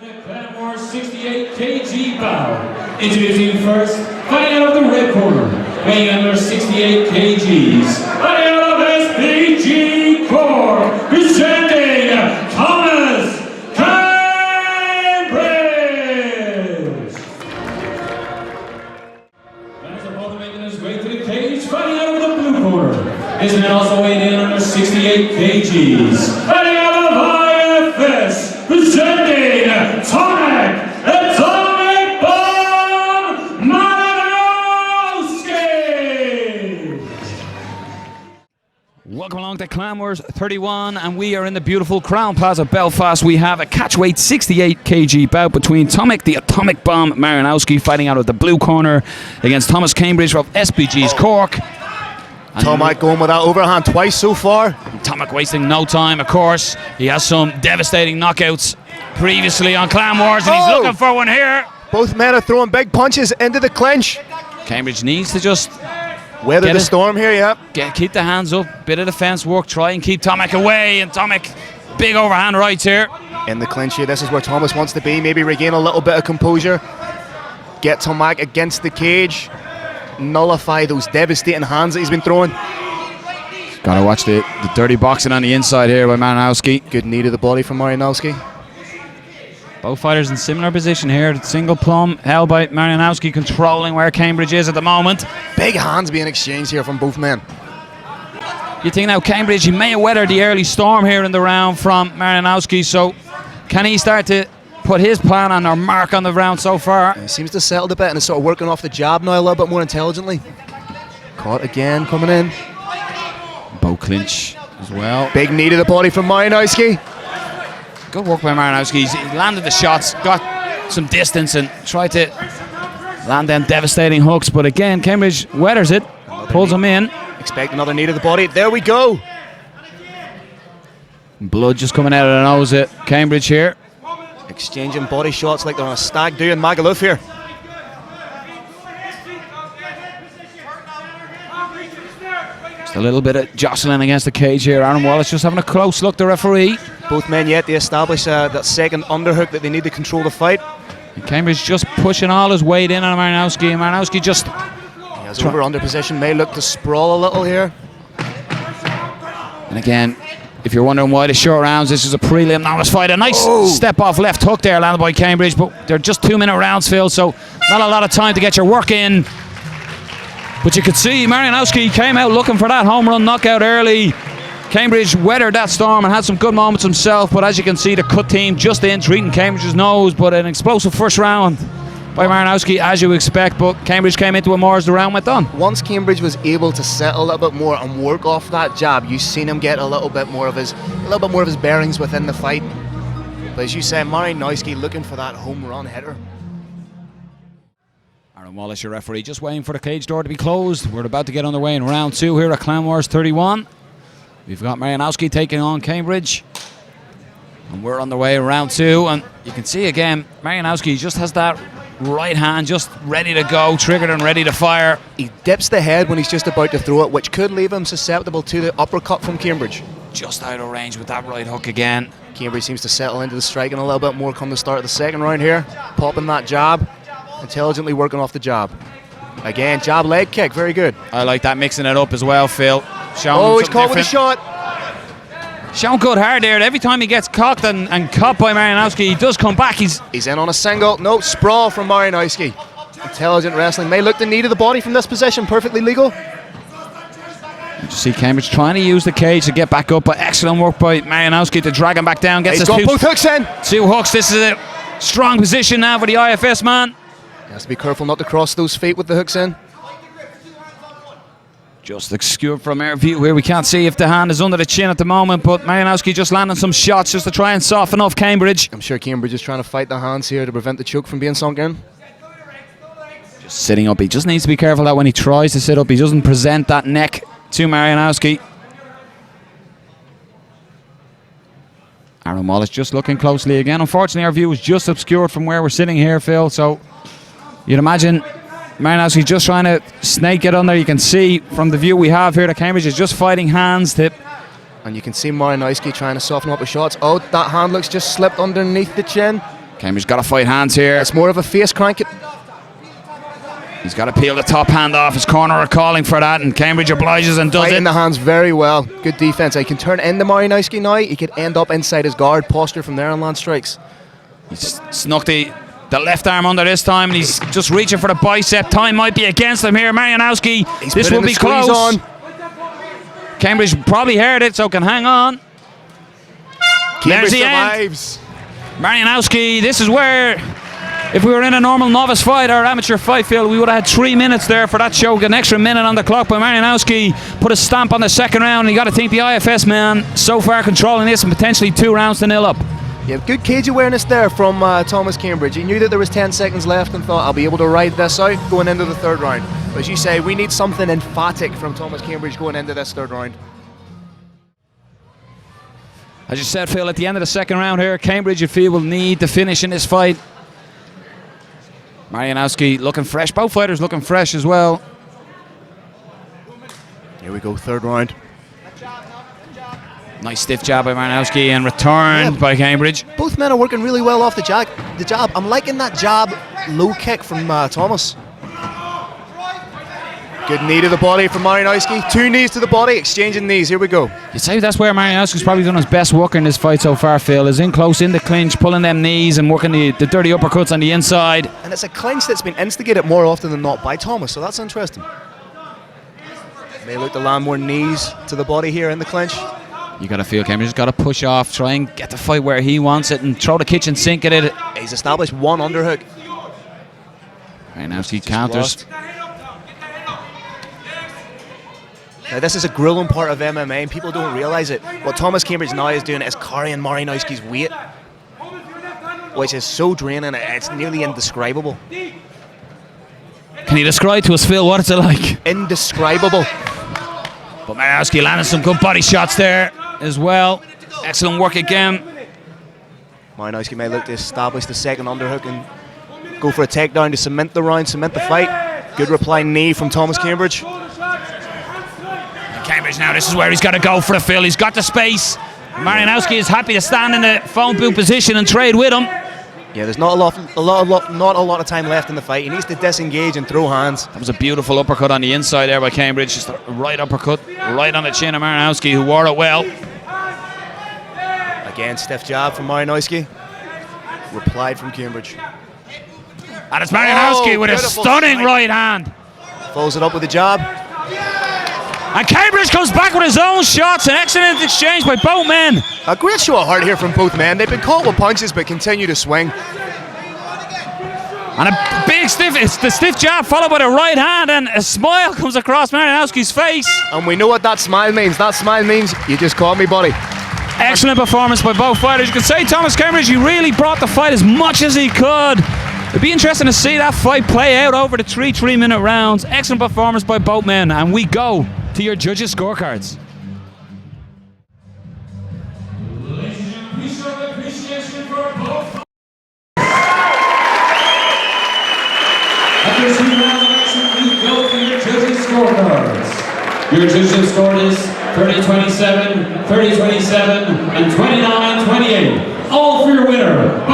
Clanmore 68 kg bout. Introducing first, fighting out of the red corner, weighing under 68 kgs, fighting out of SPG Cork, presenting Tomek Marynowski. And his opponent making his way to the cage, fighting out of the blue corner. This man also weighing in under 68 kgs, fighting out of IFS, presenting Tomek Marynowski. Welcome along to Clanmore's 31, and we are in the beautiful Crowne Plaza, Belfast. We have a catchweight 68 kg bout between Tomek the Atomic Bomb Marynowski fighting out of the blue corner against Thomas Cambridge of SPG's Cork. Tomek going with that overhand twice so far. Tomek wasting no time, of course. He has some devastating knockouts previously on Clanmore's, and he's looking for one here. Both men are throwing big punches into the clinch. Cambridge needs to just weather the storm here, yeah. Keep the hands up, bit of defense work, try and keep Tomek away, and Tomek, big overhand rights here. In the clinch here, this is where Thomas wants to be, maybe regain a little bit of composure. Get Tomek against the cage. Nullify those devastating hands that he's been throwing. Gotta watch the dirty boxing on the inside here by Marynowski. Good knee to the body from Marynowski. Both fighters in similar position here. Single plum held by Marynowski, controlling where Cambridge is at the moment. Big hands being exchanged here from both men. You think now Cambridge, he may have weathered the early storm here in the round from Marynowski, so can he start to put his plan on or mark on the round so far? He seems to settle a bit and is sort of working off the jab now a little bit more intelligently. Caught again, coming in. Bow clinch as well. Big knee to the body from Marynowski. Good work by Marynowski. He landed the shots, got some distance and tried to land them devastating hooks, but again Cambridge weathers it, pulls him in. Expect another knee to the body. There we go. Blood just coming out of the nose at Cambridge here. Exchanging body shots like they're on a stag do in Magaluf here. Just a little bit of jostling against the cage here. Aaron Wallace just having a close look, the referee. Both men yet to establish that second underhook that they need to control the fight. And Cambridge just pushing all his weight in on Marynowski, and Marynowski just... He has over-under position, may look to sprawl a little here. And again, if you're wondering why the short rounds, this is a prelim novice fight. A nice step off left hook there landed by Cambridge, but they're just 2-minute rounds, Phil, so not a lot of time to get your work in. But you could see Marynowski came out looking for that home run knockout early. Cambridge weathered that storm and had some good moments himself, but as you can see, the cut team just in, treating Cambridge's nose, but an explosive first round by Marynowski, as you expect, but Cambridge came into it more as the round went on. Once Cambridge was able to settle a little bit more and work off that jab, you've seen him get a little bit more of his bearings within the fight. But as you say, Marynowski looking for that home run hitter. Aaron Wallace, your referee, just waiting for the cage door to be closed. We're about to get underway in round 2 here at Clanmore's 31. We've got Marynowski taking on Cambridge, and we're on the way in round 2. And you can see again, Marynowski just has that right hand just ready to go, triggered and ready to fire. He dips the head when he's just about to throw it, which could leave him susceptible to the uppercut from Cambridge. Just out of range with that right hook again. Cambridge seems to settle into the striking a little bit more come the start of the second round here. Popping that jab, intelligently working off the jab. Again, jab leg kick, very good. I like that, mixing it up as well, Phil. He's caught with a shot. Showing good hard there. Every time he gets cocked and caught by Marynowski, he does come back. He's in on a single. No, sprawl from Marynowski. Intelligent wrestling. May look the knee to the body from this position. Perfectly legal. You see Cambridge trying to use the cage to get back up, but excellent work by Marynowski to drag him back down. He's got both hooks in. 2 hooks. This is a strong position now for the IFS man. He has to be careful not to cross those feet with the hooks in. Just obscured from our view here. We can't see if the hand is under the chin at the moment, but Marynowski just landing some shots just to try and soften off Cambridge. I'm sure Cambridge is trying to fight the hands here to prevent the choke from being sunk in. Just sitting up. He just needs to be careful that when he tries to sit up, he doesn't present that neck to Marynowski. Aaron Wallace just looking closely again. Unfortunately, our view is just obscured from where we're sitting here, Phil, so you'd imagine Marynowski just trying to snake it under. You can see from the view we have here that Cambridge is just fighting hands to And you can see Marynowski trying to soften up his shots. Oh, that hand looks just slipped underneath the chin. Cambridge got to fight hands here. It's more of a face crank it. He's got to peel the top hand off. His corner are calling for that, and Cambridge obliges and does Fighting it. the hands very well. Good defense. He can turn into Marynowski now. He could end up inside his guard posture from there and land strikes. He's snuck the left arm under this time, and he's just reaching for the bicep. Time might be against him here. Marynowski, this will be close. On. Cambridge probably heard it, so can hang on. Cambridge There's the survives. End. Marynowski, this is where, if we were in a normal novice fight or amateur fight field, we would have had 3 minutes there for that show. Get an extra minute on the clock, but Marynowski put a stamp on the second round, and you got to think the IFS man so far controlling this and potentially 2 rounds to 0 up. Yeah, good cage awareness there from Thomas Cambridge. He knew that there was 10 seconds left and thought, I'll be able to ride this out going into the third round. But as you say, we need something emphatic from Thomas Cambridge going into this third round. As you said, Phil, at the end of the second round here, Cambridge, you feel, will need the finish in this fight. Marynowski looking fresh. Both fighters looking fresh as well. Here we go, third round. Nice stiff jab by Marynowski and returned by Cambridge. Both men are working really well off the jab. I'm liking that jab low kick from Thomas. Good knee to the body from Marynowski. 2 knees to the body, exchanging knees. Here we go. You'd say that's where Marynowski's probably done his best work in this fight so far, Phil. Is in close, in the clinch, pulling them knees and working the dirty uppercuts on the inside. And it's a clinch that's been instigated more often than not by Thomas, so that's interesting. May look to land more knees to the body here in the clinch. You got to feel Cambridge's got to push off, try and get the fight where he wants it and throw the kitchen sink at it. He's established 1 underhook. Marynowski counters. Now this is a grueling part of MMA and people don't realise it. What Thomas Cambridge now is doing is carrying Marynowski's weight, which is so draining, it's nearly indescribable. Can you describe to us, Phil, what it's like? Indescribable. But Marynowski landed some good body shots there as well. Excellent work again. Marynowski may look to establish the second underhook and go for a takedown to cement the round, cement the fight. Good reply knee from Thomas Cambridge. Cambridge now, this is where he's got to go for the fill. He's got the space. Marynowski is happy to stand in the phone booth position and trade with him. Yeah, there's not a lot of time left in the fight. He needs to disengage and throw hands. That was a beautiful uppercut on the inside there by Cambridge. Just a right uppercut, right on the chin of Marynowski, who wore it well. Again, stiff jab from Marynowski. Replied from Cambridge. And it's Marynowski with a stunning right hand. Follows it up with a jab. And Cambridge comes back with his own shots. An excellent exchange by both men. A great show of heart here from both men. They've been caught with punches but continue to swing. And a big it's the stiff jab followed by the right hand, and a smile comes across Marynowski's face. And we know what that smile means. That smile means you just called me buddy. Excellent performance by both fighters. You can say Thomas Cambridge, he really brought the fight as much as he could. It'd be interesting to see that fight play out over the 3 3-minute rounds. Excellent performance by both men, and we go to your judges' scorecards. Ladies and gentlemen, we show the appreciation for both. After 2 rounds of action, we go to your judges' scorecards. Your judges' score is 30-27, 30-27, and 29-28. All for your winner